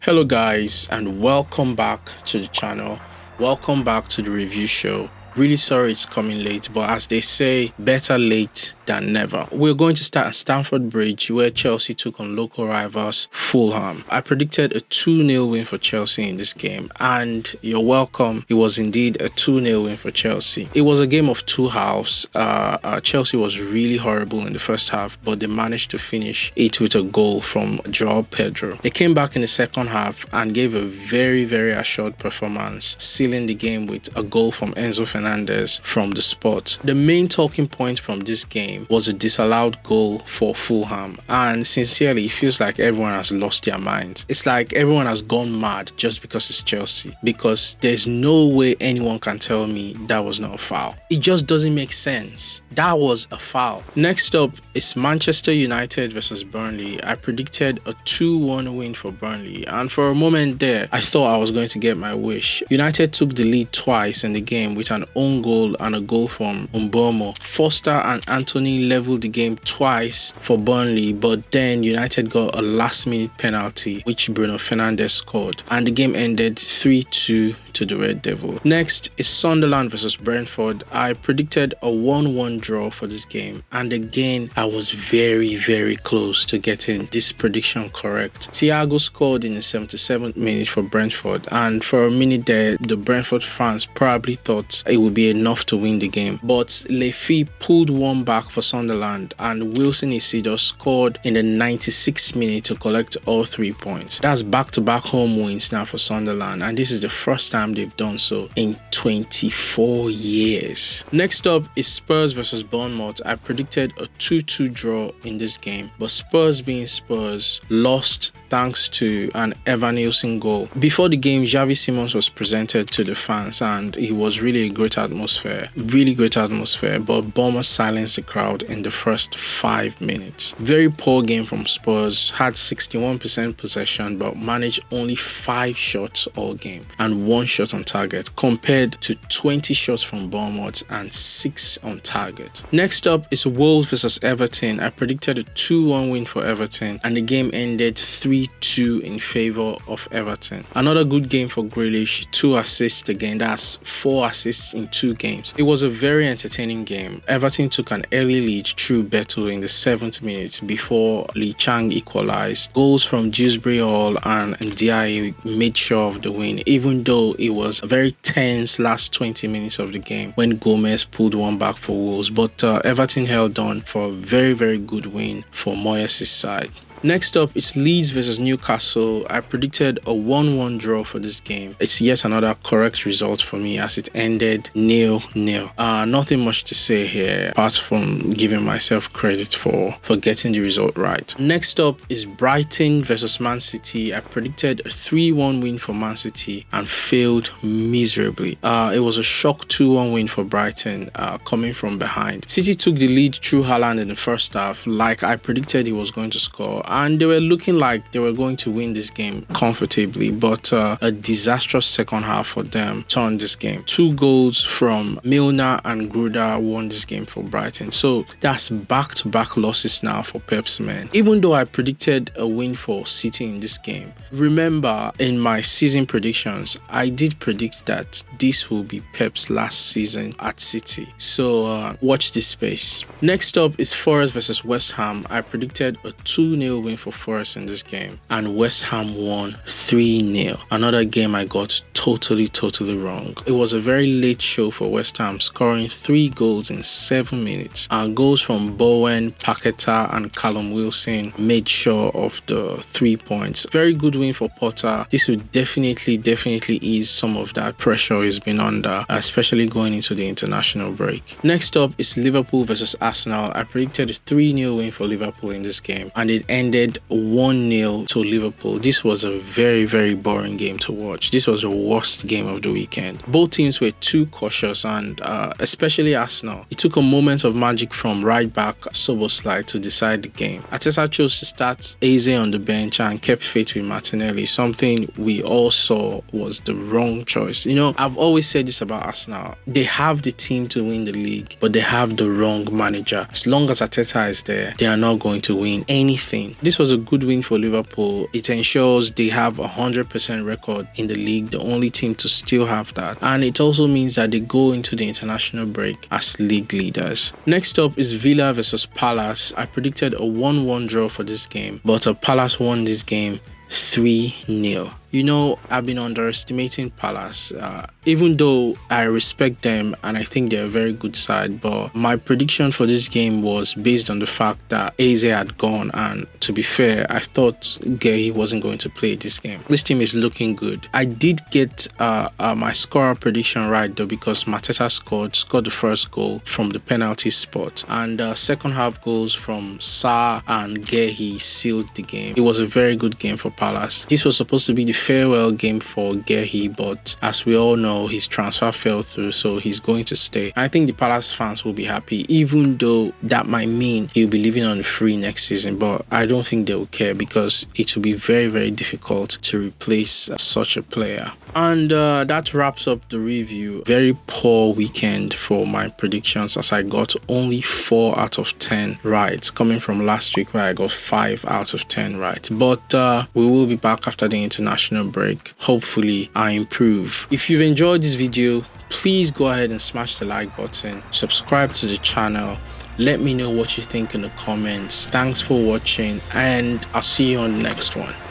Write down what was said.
Hello guys, and welcome back to the channel. Welcome back to the review show. Really sorry it's coming late, but as they say, better late than never. We're going to start at Stamford Bridge, where Chelsea took on local rivals Fulham. I predicted a 2-0 win for Chelsea in this game, and you're welcome. It was indeed a 2-0 win for Chelsea. It was a game of two halves. Chelsea was really horrible in the first half, but they managed to finish it with a goal from Joao Pedro. They came back in the second half and gave a very assured performance, sealing the game with a goal from Enzo Fernandez from the spot. The main talking point from this game was a disallowed goal for Fulham, and sincerely it feels like everyone has lost their minds. It's like everyone has gone mad just because it's Chelsea, because there's no way anyone can tell me that was not a foul. It just doesn't make sense. That was a foul. Next up is Manchester United versus Burnley. I predicted a 2-1 win for Burnley, and for a moment there I thought I was going to get my wish. United took the lead twice in the game with an own goal and a goal from Mbeumo. Foster and Anthony leveled the game twice for Burnley, but then United got a last-minute penalty which Bruno Fernandes scored, and the game ended 3-2 to the Red Devil. Next is Sunderland versus Brentford. I predicted a 1-1 draw for this game, and again I was very close to getting this prediction correct. Thiago scored in the 77th minute for Brentford, and for a minute there the Brentford fans probably thought it would be enough to win the game, but Lefi pulled one back for Sunderland, and Wilson Isidore scored in the 96th minute to collect all 3 points. That's back-to-back home wins now for Sunderland, and this is the first time they've done so in 24 years. Next up is Spurs versus Bournemouth. I predicted a 2-2 draw in this game, but Spurs, being Spurs, lost thanks to an Evan Nielsen goal. Before the game, Xavi Simons was presented to the fans, and it was really a great atmosphere, but Bournemouth silenced the crowd in the first 5 minutes. Very poor game from Spurs, had 61% possession but managed only 5 shots all game and 1 shot on target, compared to 20 shots from Bournemouth and 6 on target. Next up is Wolves versus Everton. I predicted a 2-1 win for Everton, and the game ended 3-2 in favor of Everton. Another good game for Grealish, 2 assists again, that's 4 assists in 2 games. It was a very entertaining game. Everton took an early lead through Beto in the 7th minute before Lee Chang equalized. Goals from Dewsbury Hall and Ndiaye made sure of the win, even though it was a very tense last 20 minutes of the game when Gomez pulled one back for Wolves, but Everton held on for a very good win for Moyes' side. Next up is Leeds versus Newcastle. I predicted a 1-1 draw for this game. It's yet another correct result for me as it ended 0-0. Nothing much to say here apart from giving myself credit for getting the result right. Next up is Brighton versus Man City. I predicted a 3-1 win for Man City and failed miserably. It was a shock 2-1 win for Brighton coming from behind. City took the lead through Haaland in the first half, like I predicted he was going to score, and they were looking like they were going to win this game comfortably, but a disastrous second half for them turned this game. 2 goals from Milner and Gruda won this game for Brighton, so that's back-to-back losses now for Pep's men. Even though I predicted a win for City in this game, remember in my season predictions I did predict that this will be Pep's last season at City, so watch this space. Next up is Forest versus West Ham. I predicted a 2-0 win for Forest in this game, and West Ham won 3-0. Another game I got totally wrong. It was a very late show for West Ham, scoring 3 goals in 7 minutes, and goals from Bowen, Paqueta and Callum Wilson made sure of the 3 points. Very good win for Potter. This will definitely ease some of that pressure he's been under, especially going into the international break. Next up is Liverpool versus Arsenal. I predicted a 3-0 win for Liverpool in this game, and it ended 1-0 to Liverpool. This was a very boring game to watch. This was the worst game of the weekend. Both teams were too cautious, and especially Arsenal. It took a moment of magic from right back Szoboszlai to decide the game. Arteta chose to start Eze on the bench and kept faith with Martinelli, something we all saw was the wrong choice. You know, I've always said this about Arsenal. They have the team to win the league, but they have the wrong manager. As long as Arteta is there, they are not going to win anything. This was a good win for Liverpool. It ensures they have a 100% record in the league, the only team to still have that. And it also means that they go into the international break as league leaders. Next up is Villa versus Palace. I predicted a 1-1 draw for this game, but Palace won this game 3-0. You know, I've been underestimating Palace, even though I respect them and I think they're a very good side. But my prediction for this game was based on the fact that Eze had gone, and to be fair, I thought Gueye wasn't going to play this game. This team is looking good. I did get my scorer prediction right though, because Mateta scored the first goal from the penalty spot, and second half goals from Sarr and Gueye sealed the game. It was a very good game for Palace. This was supposed to be the farewell game for Gueye, but as we all know, his transfer fell through, so he's going to stay. I think the Palace fans will be happy, even though that might mean he'll be leaving on the free next season, but I don't think they will care because it will be very, very difficult to replace such a player. And that wraps up the review. Very poor weekend for my predictions, as I got only 4 out of 10 right, coming from last week where I got 5 out of 10 right. But we will be back after the international break. Hopefully I improve. If you've enjoyed this video, please go ahead and smash the like button, subscribe to the channel, let me know what you think in the comments. Thanks for watching, and I'll see you on the next one.